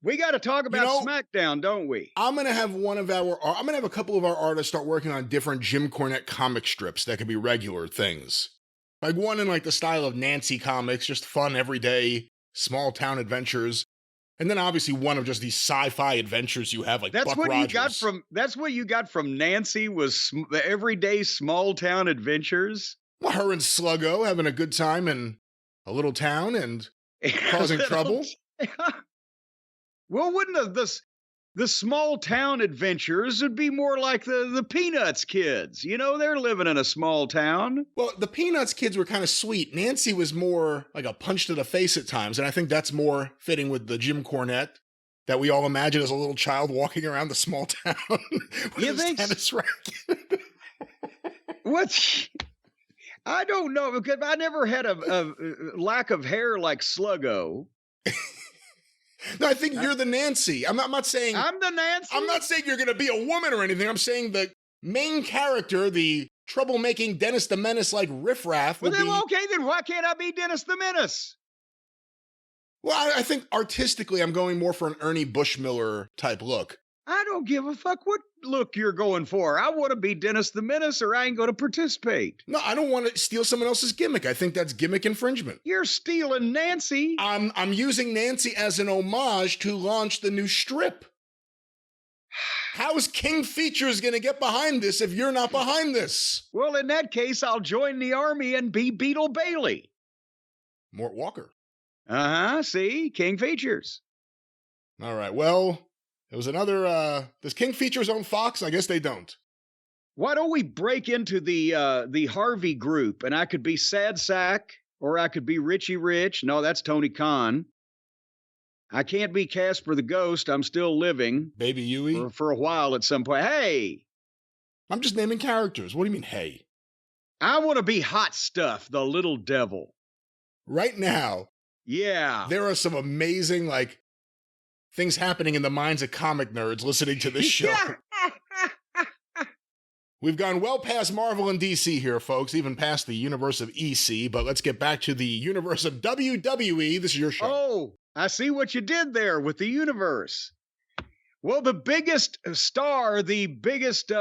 We got to talk about SmackDown, don't we? I'm going to have a couple of our artists start working on different Jim Cornette comic strips that could be regular things. Like one in like the style of Nancy comics, just fun, everyday, small town adventures. And then obviously one of just these sci-fi adventures you have, like that's Buck what Rogers. That's what you got from Nancy was the everyday small town adventures. Well, her and Sluggo having a good time in a little town and causing trouble. Well, wouldn't the small town adventures would be more like the Peanuts kids? You know, they're living in a small town. Well, the Peanuts kids were kind of sweet. Nancy was more like a punch to the face at times, and I think that's more fitting with the Jim Cornette that we all imagine as a little child walking around the small town with his tennis racket. What? I don't know, because I never had a lack of hair like Sluggo. No, I think you're the Nancy. I'm not saying I'm the Nancy. I'm not saying you're going to be a woman or anything. I'm saying the main character, the troublemaking Dennis the Menace like riffraff. Well, then why can't I be Dennis the Menace? Well, I think artistically, I'm going more for an Ernie Bushmiller type look. I don't give a fuck what look you're going for. I want to be Dennis the Menace, or I ain't going to participate. No, I don't want to steal someone else's gimmick. I think that's gimmick infringement. You're stealing Nancy. I'm using Nancy as an homage to launch the new strip. How is King Features going to get behind this if you're not behind this? Well, in that case, I'll join the army and be Beetle Bailey. Mort Walker. See? King Features. All right, well, it was another, does King Features own Fox? I guess they don't. Why don't we break into the Harvey group, and I could be Sad Sack, or I could be Richie Rich. No, that's Tony Khan. I can't be Casper the Ghost. I'm still living. Baby Huey? For a while at some point. Hey! I'm just naming characters. What do you mean, hey? I want to be Hot Stuff, the Little Devil. Right now. Yeah. There are some amazing, like, things happening in the minds of comic nerds listening to this show. We've gone well past Marvel and DC here, folks, even past the universe of EC, but let's get back to the universe of WWE. This is your show. Oh, I see what you did there with the universe. Well, the biggest star, the biggest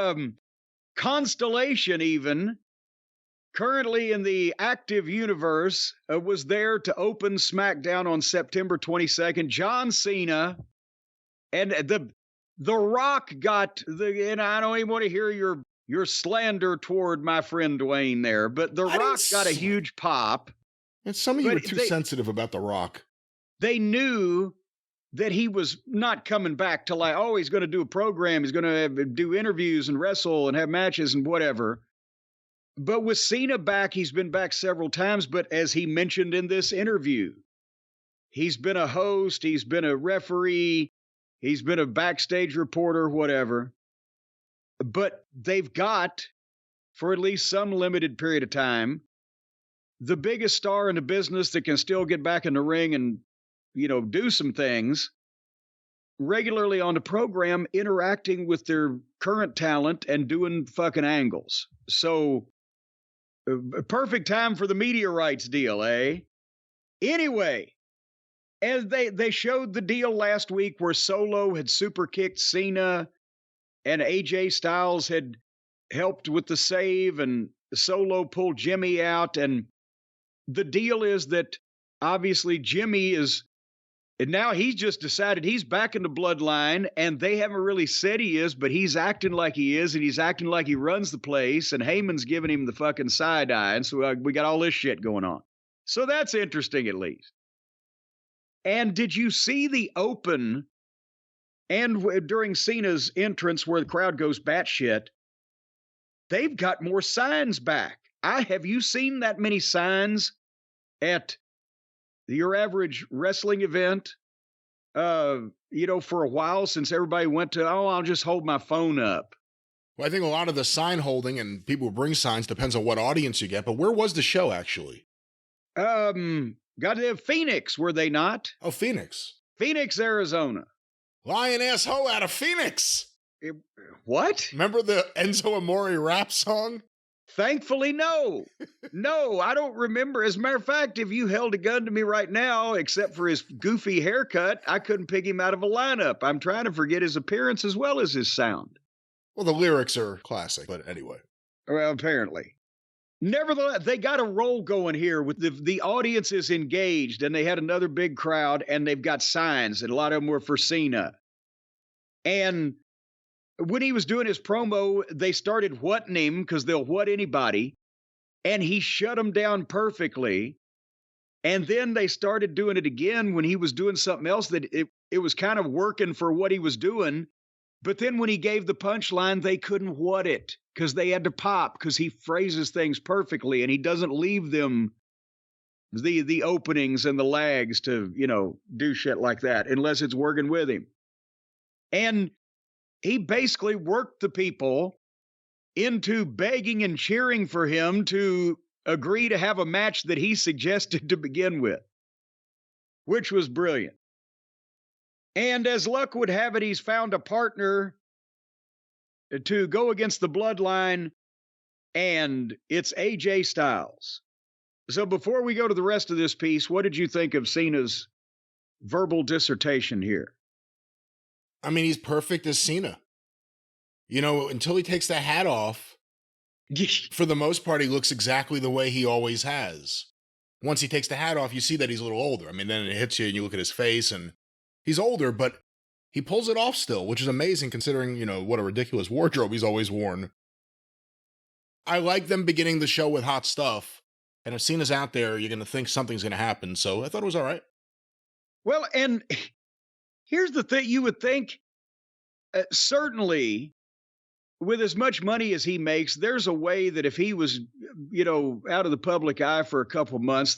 constellation even, currently in the active universe, was there to open SmackDown on September 22nd. John Cena, and the Rock got and I don't even want to hear your slander toward my friend Dwayne there, but the Rock got a huge pop. And some of you are too sensitive about the Rock. They knew that he was not coming back to like, oh, he's going to do a program, he's going to do interviews and wrestle and have matches and whatever. But with Cena back, he's been back several times, but as he mentioned in this interview, he's been a host, he's been a referee, he's been a backstage reporter, whatever. But they've got, for at least some limited period of time, the biggest star in the business that can still get back in the ring and, do some things regularly on the program, interacting with their current talent and doing fucking angles. So, perfect time for the media rights deal, eh? Anyway, as they showed the deal last week where Solo had super kicked Cena and AJ Styles had helped with the save and Solo pulled Jimmy out. And the deal is that obviously Jimmy and now he's just decided he's back in the bloodline, and they haven't really said he is, but he's acting like he is, and he's acting like he runs the place, and Heyman's giving him the fucking side eye, and so we got all this shit going on. So that's interesting, at least. And did you see the open, and during Cena's entrance where the crowd goes batshit, they've got more signs back. Have you seen that many signs at your average wrestling event, for a while since everybody went to, I'll just hold my phone up? Well, I think a lot of the sign holding and people who bring signs depends on what audience you get, but where was the show actually? Got to have Phoenix, were they not? Oh, Phoenix. Phoenix, Arizona. Lion asshole out of Phoenix. What? Remember the Enzo Amore rap song? Thankfully, no. No, I don't remember. As a matter of fact, if you held a gun to me right now, except for his goofy haircut, I couldn't pick him out of a lineup. I'm trying to forget his appearance as well as his sound. Well, the lyrics are classic, but anyway. Well, apparently. Nevertheless, they got a roll going here with the audience is engaged, and they had another big crowd, and they've got signs, and a lot of them were for Cena. And when he was doing his promo, they started whatting him because they'll what anybody, and he shut them down perfectly. And then they started doing it again when he was doing something else that it was kind of working for what he was doing. But then when he gave the punchline, they couldn't what it because they had to pop because he phrases things perfectly and he doesn't leave them the openings and the lags to, do shit like that unless it's working with him. And he basically worked the people into begging and cheering for him to agree to have a match that he suggested to begin with, which was brilliant. And as luck would have it, he's found a partner to go against the Bloodline, and it's AJ Styles. So before we go to the rest of this piece, what did you think of Cena's verbal dissertation here? I mean, he's perfect as Cena. Until he takes the hat off, for the most part, he looks exactly the way he always has. Once he takes the hat off, you see that he's a little older. I mean, then it hits you and you look at his face and he's older, but he pulls it off still, which is amazing considering, what a ridiculous wardrobe he's always worn. I like them beginning the show with hot stuff. And if Cena's out there, you're going to think something's going to happen. So I thought it was all right. Well, and here's the thing. You would think, certainly, with as much money as he makes, there's a way that if he was, out of the public eye for a couple months,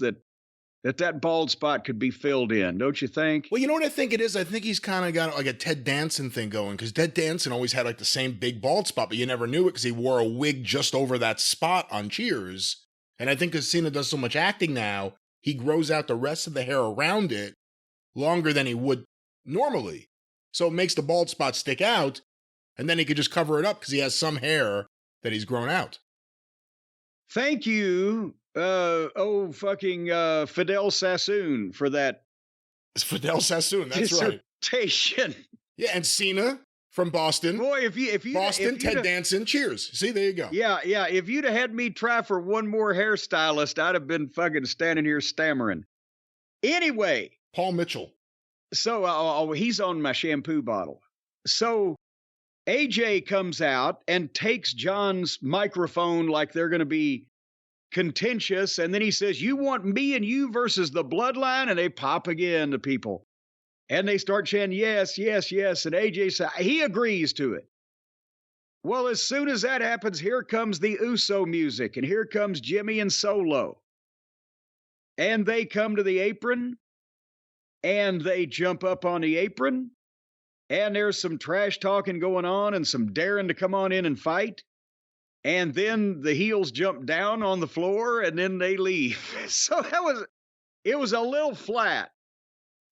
that bald spot could be filled in, don't you think? Well, you know what I think it is? I think he's kind of got like a Ted Danson thing going, because Ted Danson always had like the same big bald spot, but you never knew it because he wore a wig just over that spot on Cheers. And I think because Cena does so much acting now, he grows out the rest of the hair around it longer than he would normally. So it makes the bald spot stick out, and then he could just cover it up because he has some hair that he's grown out. Thank you, Fidel Sassoon, for that. It's Fidel Sassoon, that's dissertation. Right. Yeah, and Cena from Boston. Boy, if you Boston, Ted Danson, Cheers. See, there you go. Yeah. If you'd have had me try for one more hairstylist, I'd have been fucking standing here stammering. Anyway. Paul Mitchell. So he's on my shampoo bottle. So AJ comes out and takes John's microphone like they're going to be contentious. And then he says, you want me and you versus the Bloodline? And they pop again to people. And they start chanting, yes, yes, yes. And AJ says, he agrees to it. Well, as soon as that happens, here comes the Uso music. And here comes Jimmy and Solo. And they come to the apron. And they jump up on the apron. And there's some trash talking going on and some daring to come on in and fight. And then the heels jump down on the floor and then they leave. So it was a little flat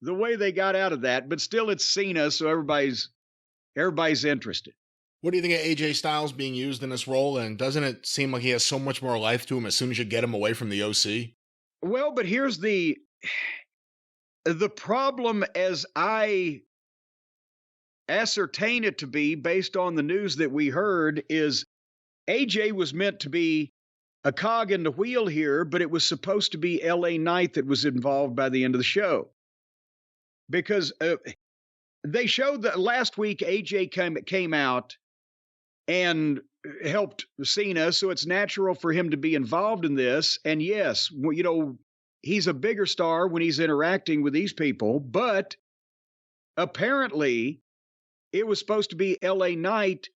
the way they got out of that, but still it's Cena, so everybody's interested. What do you think of AJ Styles being used in this role? And doesn't it seem like he has so much more life to him as soon as you get him away from the OC? Well, but here's the problem as I ascertain it to be based on the news that we heard is AJ was meant to be a cog in the wheel here, but it was supposed to be LA Knight that was involved by the end of the show. Because they showed that last week AJ came out and helped Cena, so it's natural for him to be involved in this. And yes, he's a bigger star when he's interacting with these people, but apparently it was supposed to be LA Knight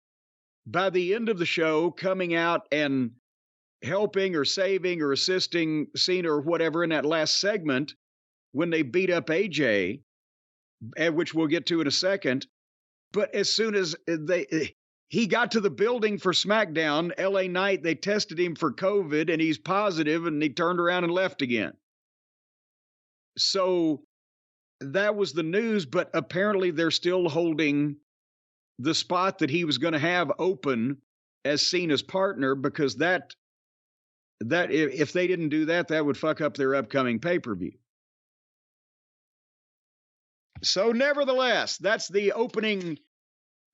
by the end of the show coming out and helping or saving or assisting Cena or whatever in that last segment when they beat up AJ, which we'll get to in a second. But as soon as he got to the building for SmackDown, LA Knight, they tested him for COVID and he's positive and he turned around and left again. So that was the news, but apparently they're still holding the spot that he was going to have open as Cena's partner because that that if they didn't do that, that would fuck up their upcoming pay-per-view. So nevertheless, that's the opening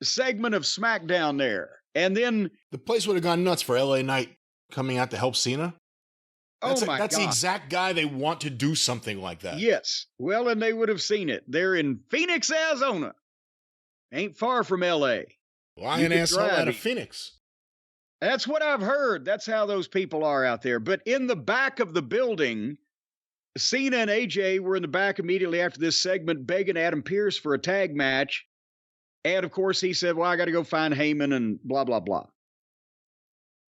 segment of SmackDown there. And then the place would have gone nuts for LA Knight coming out to help Cena. That's God. the exact guy they want to do something like that. Yes. Well, and they would have seen it. They're in Phoenix, Arizona. Ain't far from LA. Lion asshole out of Phoenix. That's what I've heard. That's how those people are out there. But in the back of the building, Cena and AJ were in the back immediately after this segment begging Adam Pearce for a tag match. And, of course, he said, well, I got to go find Heyman and blah, blah, blah.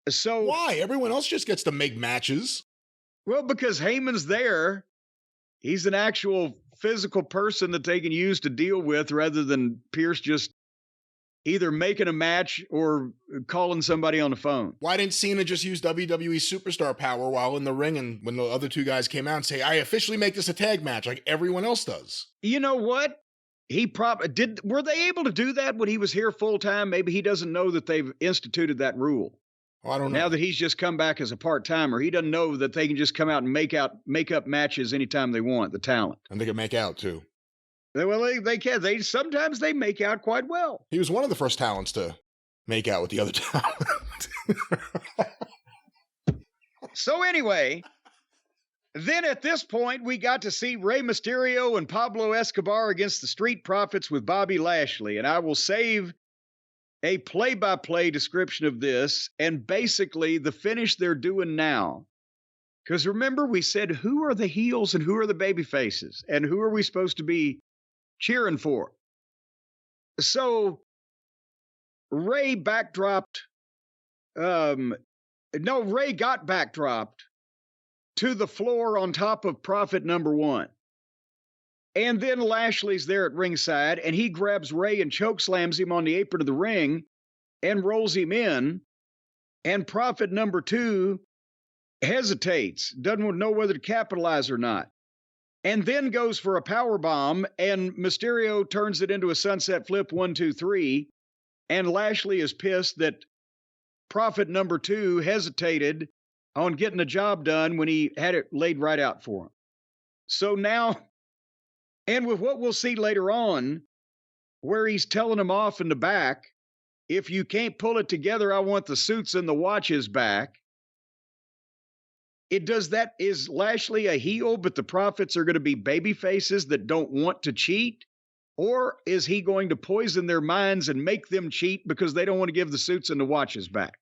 So why? Everyone else just gets to make matches. Well, because Heyman's there. He's an actual physical person that they can use to deal with rather than Pearce just either making a match or calling somebody on the phone. Why didn't Cena just use WWE Superstar power while in the ring and when the other two guys came out and say, I officially make this a tag match like everyone else does? You know what? He probably did. Were they able to do that when he was here full time? Maybe he doesn't know that they've instituted that rule. Oh, I don't know. Now that he's just come back as a part-timer, he doesn't know that they can just come out and make up matches anytime they want, the talent. And they can make out, too. Well, they can. Sometimes they make out quite well. He was one of the first talents to make out with the other talent. So anyway, then at this point, we got to see Rey Mysterio and Pablo Escobar against the Street Profits with Bobby Lashley. And I will save a play-by-play description of this and basically the finish they're doing now. Because remember, we said, who are the heels and who are the baby faces? And who are we supposed to be cheering for? So Ray backdropped. Ray got backdropped to the floor on top of Prophet number one. And then Lashley's there at ringside, and he grabs Ray and chokeslams him on the apron of the ring and rolls him in. And Prophet number two hesitates, doesn't know whether to capitalize or not, and then goes for a power bomb, and Mysterio turns it into a sunset flip 1, 2, 3, and Lashley is pissed that Prophet number two hesitated on getting the job done when he had it laid right out for him. So now, and with what we'll see later on, where he's telling him off in the back, if you can't pull it together, I want the suits and the watches back. Is Lashley a heel, but the Profits are going to be baby faces that don't want to cheat? Or is he going to poison their minds and make them cheat because they don't want to give the suits and the watches back?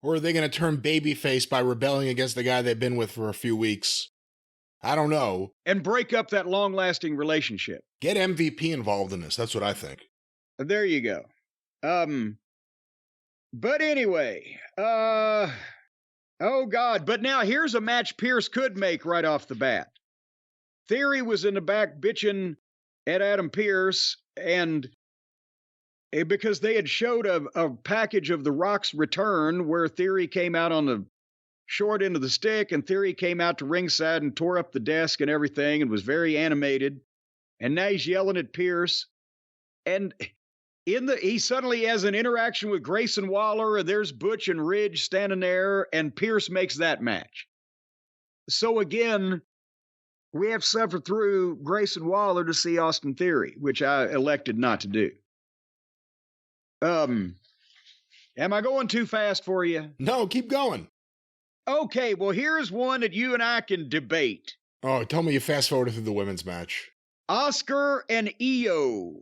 Or are they going to turn babyface by rebelling against the guy they've been with for a few weeks? I don't know. And break up that long-lasting relationship. Get MVP involved in this. That's what I think. There you go. But anyway, oh God. But now here's a match Pearce could make right off the bat. Theory was in the back bitching at Adam Pearce, and because they had showed a package of The Rock's return where Theory came out on the short end of the stick, and Theory came out to ringside and tore up the desk and everything and was very animated. And now he's yelling at Pearce. And he suddenly has an interaction with Grayson Waller, and there's Butch and Ridge standing there, and Pearce makes that match. So again, we have suffered through Grayson Waller to see Austin Theory, which I elected not to do. Am I going too fast for you? No, keep going. Okay, well, here's one that you and I can debate. Oh, tell me you fast forwarded through the women's match. Oscar and Io.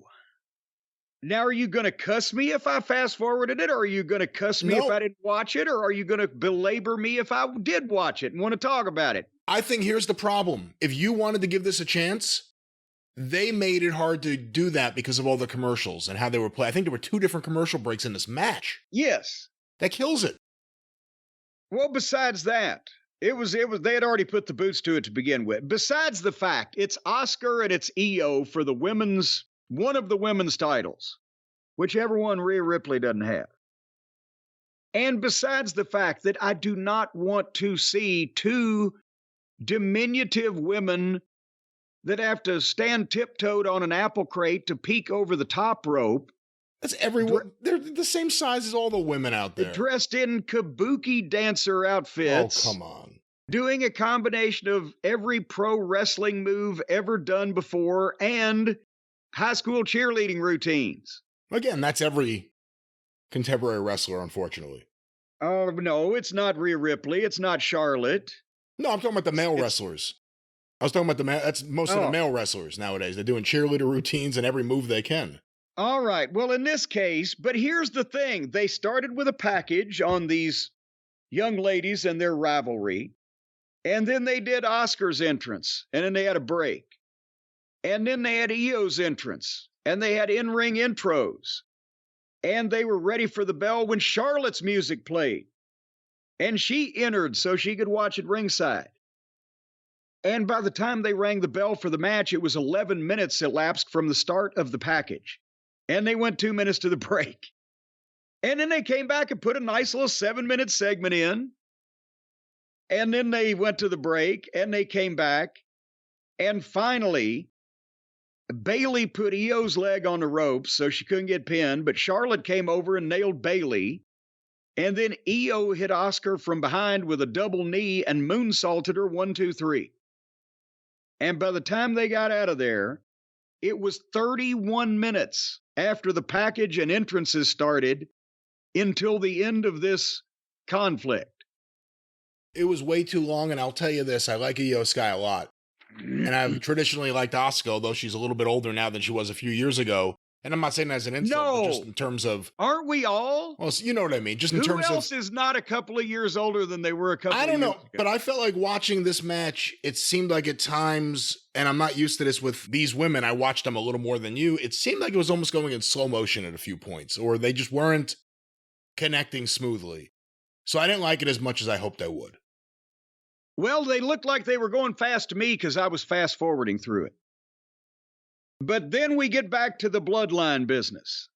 Now, are you going to cuss me if I fast forwarded it? Or are you going to cuss me if I didn't watch it? Or are you going to belabor me if I did watch it and want to talk about it? I think here's the problem. If you wanted to give this a chance, they made it hard to do that because of all the commercials and how they were played. I think there were 2 different commercial breaks in this match. Yes. That kills it. Well, besides that, they had already put the boots to it to begin with. Besides the fact, it's Oscar and it's Io for one of the women's titles, whichever one Rhea Ripley doesn't have. And besides the fact that I do not want to see 2 diminutive women that have to stand tiptoed on an apple crate to peek over the top rope That's everyone. They're the same size as all the women out there. Dressed in kabuki dancer Oh, outfits. come on. Doing a combination of every pro wrestling move ever done before and high school cheerleading routines. Again, that's every contemporary wrestler, unfortunately. Oh, no, it's not Rhea Ripley. It's not Charlotte. No, I'm talking about the male wrestlers. I was talking about that's most of the male wrestlers nowadays. They're doing cheerleader routines and every move they can. All right. Well, in this case, but here's the thing. They started with a package on these young ladies and their rivalry. And then they did Oscar's entrance, and then they had a break. And then they had Io's entrance, and they had in-ring intros. And they were ready for the bell when Charlotte's music played. And she entered so she could watch at ringside. And by the time they rang the bell for the match, it was 11 minutes elapsed from the start of the package. And they went 2 minutes to the break. And then they came back and put a nice little 7-minute segment in. And then they went to the break, and they came back. And finally, Bayley put Io's leg on the ropes so she couldn't get pinned, but Charlotte came over and nailed Bayley. And then Io hit Oscar from behind with a double knee and moonsaulted her 1, 2, 3. And by the time they got out of there, it was 31 minutes after the package and entrances started until the end of this conflict. It was way too long, and I'll tell you this, I like Io Sky a lot. And I've traditionally liked Asuka, although she's a little bit older now than she was a few years ago. And I'm not saying that as an insult, but just in terms of... Aren't we all? Well, you know what I mean. Just in terms of... Who else is not a couple of years older than they were a couple of years ago? I don't know, but I felt like watching this match, it seemed like at times, and I'm not used to this with these women, I watched them a little more than you, it seemed like it was almost going in slow motion at a few points, or they just weren't connecting smoothly. So I didn't like it as much as I hoped I would. Well, they looked like they were going fast to me because I was fast forwarding through it. But then we get back to the bloodline business.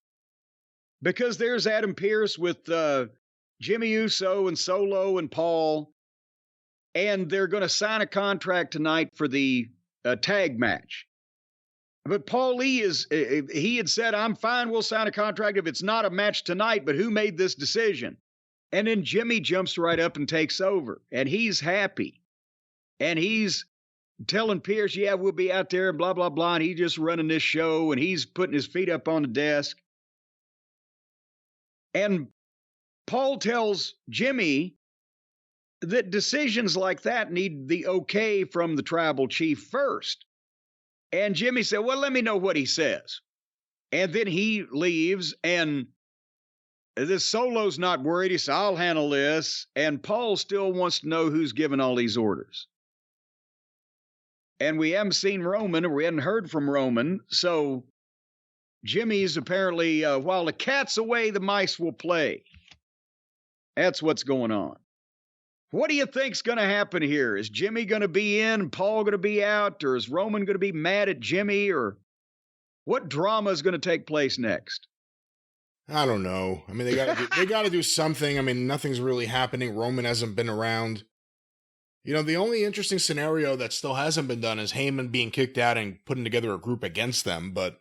Because there's Adam Pearce with Jimmy Uso and Solo and Paul. And they're going to sign a contract tonight for the tag match. But Paul Lee he had said, I'm fine, we'll sign a contract if it's not a match tonight, but who made this decision? And then Jimmy jumps right up and takes over. And he's happy. And he's telling Pierce, yeah, we'll be out there and blah, blah, blah. And he's just running this show. And he's putting his feet up on the desk. And Paul tells Jimmy that decisions like that need the okay from the tribal chief first. And Jimmy said, well, let me know what he says. And then he leaves, and this Solo's not worried. He said, I'll handle this. And Paul still wants to know who's giving all these orders. And we haven't seen Roman, or we hadn't heard from Roman. So Jimmy's apparently, while the cat's away, the mice will play. That's what's going on. What do you think's going to happen here? Is Jimmy going to be in, Paul going to be out, or is Roman going to be mad at Jimmy, or what drama is going to take place next? I don't know. I mean, they got to do something. I mean, nothing's really happening. Roman hasn't been around. You know, the only interesting scenario that still hasn't been done is Heyman being kicked out and putting together a group against them. But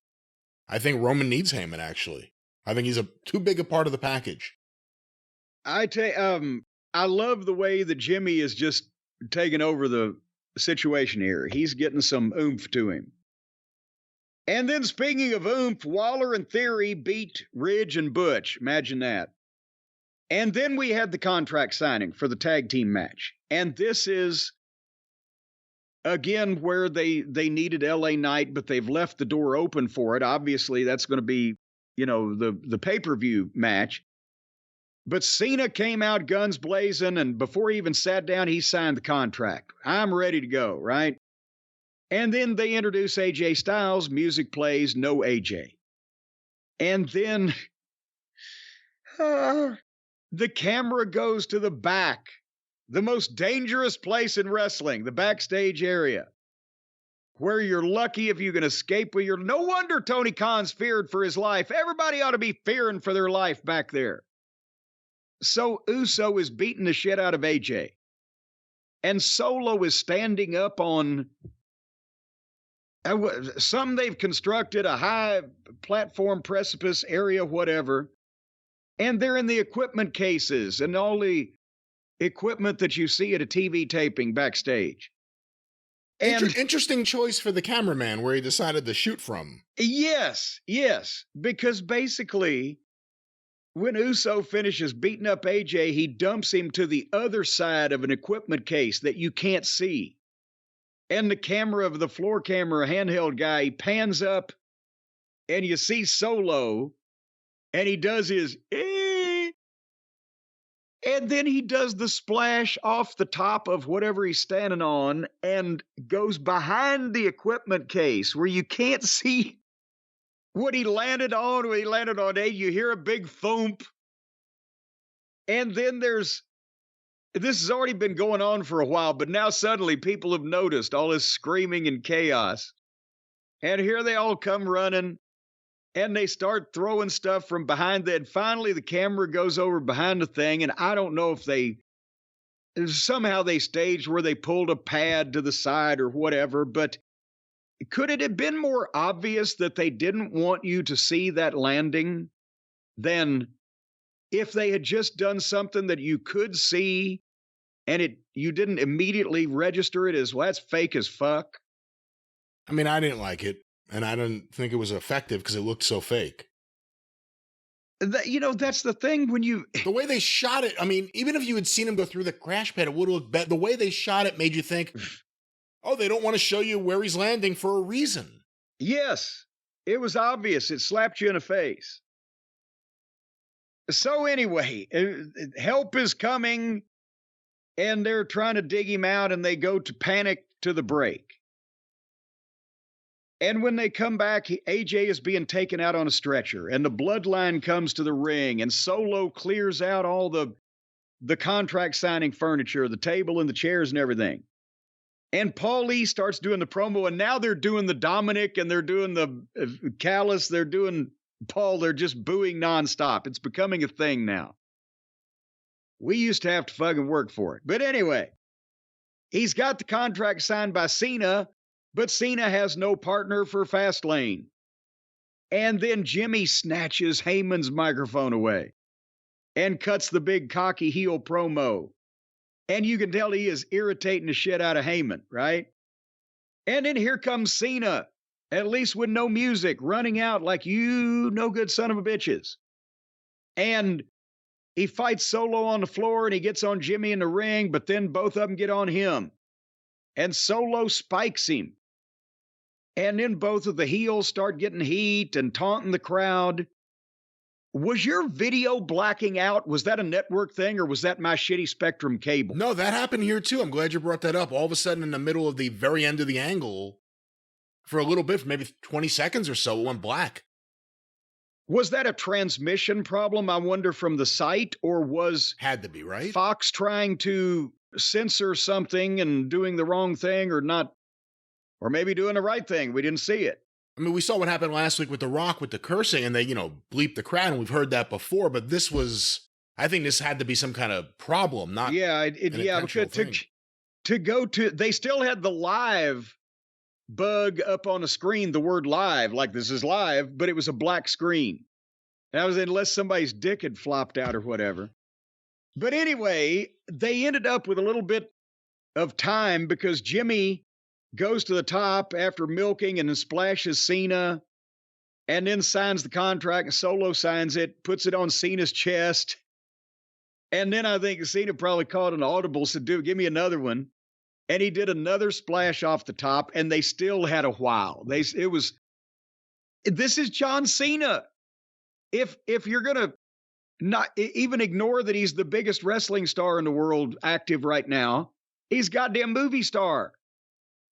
I think Roman needs Heyman, actually. I think he's too big a part of the package. I love the way that Jimmy is just taking over the situation here. He's getting some oomph to him. And then speaking of oomph, Waller and Theory beat Ridge and Butch. Imagine that. And then we had the contract signing for the tag team match. And this is, again, where they needed LA Knight, but they've left the door open for it. Obviously, that's going to be, the pay-per-view match. But Cena came out guns blazing, and before he even sat down, he signed the contract. I'm ready to go, right? And then they introduce AJ Styles, music plays, no AJ. And then the camera goes to the back, the most dangerous place in wrestling, the backstage area, where you're lucky if you can escape with your... No wonder Tony Khan's feared for his life. Everybody ought to be fearing for their life back there. So Uso is beating the shit out of AJ. And Solo is standing up on Some they've constructed a high platform, precipice area, whatever, and they're in the equipment cases and all the equipment that you see at a TV taping backstage. And Interesting choice for the cameraman where he decided to shoot from. yes, because basically, when Uso finishes beating up AJ, he dumps him to the other side of an equipment case that you can't see. And the camera of the floor camera handheld guy, he pans up and you see Solo and he does his and then he does the splash off the top of whatever he's standing on and goes behind the equipment case where you can't see what he landed on. When he landed on you hear a big thump. And then this has already been going on for a while, but now suddenly people have noticed all this screaming and chaos. And here they all come running. And they start throwing stuff from behind that. Finally, the camera goes over behind the thing. And I don't know if somehow they staged where they pulled a pad to the side or whatever. But could it have been more obvious that they didn't want you to see that landing than if they had just done something that you could see and you didn't immediately register it as, well, that's fake as fuck? I mean, I didn't like it. And I didn't think it was effective because it looked so fake. That's the thing when the way they shot it, I mean, even if you had seen him go through the crash pad, it would have looked better. The way they shot it made you think, oh, they don't want to show you where he's landing for a reason. Yes, it was obvious. It slapped you in the face. So anyway, help is coming, and they're trying to dig him out, and they go to panic to the break. And when they come back, AJ is being taken out on a stretcher, and the bloodline comes to the ring, and Solo clears out all the contract signing furniture, the table and the chairs and everything. And Paulie starts doing the promo, and now they're doing the Dominic, and they're doing the Callis, they're doing Paul, they're just booing nonstop. It's becoming a thing now. We used to have to fucking work for it. But anyway, he's got the contract signed by Cena, but Cena has no partner for Fastlane. And then Jimmy snatches Heyman's microphone away and cuts the big cocky heel promo. And you can tell he is irritating the shit out of Heyman, right? And then here comes Cena, at least with no music, running out like you no good son of a bitches. And he fights Solo on the floor and he gets on Jimmy in the ring, but then both of them get on him. And Solo spikes him. And then both of the heels start getting heat and taunting the crowd. Was your video blacking out? Was that a network thing or was that my shitty Spectrum cable? No, that happened here too. I'm glad you brought that up. All of a sudden in the middle of the very end of the angle, for a little bit, for maybe 20 seconds or so, it went black. Was that a transmission problem, I wonder, from the site? Or had to be, right? Fox trying to censor something and doing the wrong thing or not? Or maybe doing the right thing. We didn't see it. I mean, we saw what happened last week with The Rock with the cursing and they, bleeped the crowd, and we've heard that before, but I think this had to be some kind of problem, not because they still had the live bug up on the screen, the word live, like this is live, but it was a black screen. That was unless somebody's dick had flopped out or whatever. But anyway, they ended up with a little bit of time because Jimmy goes to the top after milking and then splashes Cena and then signs the contract and Solo signs it, puts it on Cena's chest. And then I think Cena probably called an audible, said, dude, give me another one. And he did another splash off the top and they still had a while. This is John Cena. If you're going to not even ignore that he's the biggest wrestling star in the world active right now, he's goddamn movie star.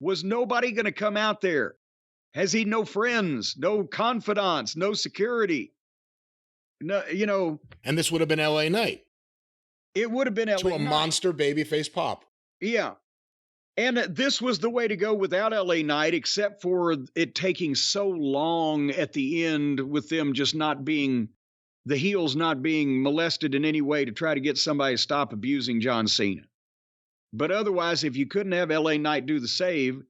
Was nobody going to come out there? Has he no friends, no confidants, no security? No, And this would have been LA Knight. It would have been LA Knight. To a monster babyface pop. Yeah. And this was the way to go without LA Knight, except for it taking so long at the end with them just the heels not being molested in any way to try to get somebody to stop abusing John Cena. But otherwise, if you couldn't have LA Knight do the save,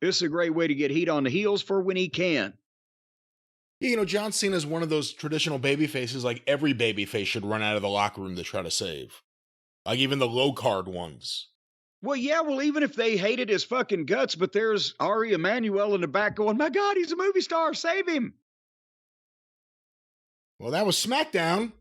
This is a great way to get heat on the heels for when he can. Yeah, John Cena is one of those traditional baby faces like every baby face should run out of the locker room to try to save. Like even the low card ones. Well, yeah, even if they hated his fucking guts, but there's Ari Emanuel in the back going, my God, he's a movie star, save him. Well, that was SmackDown.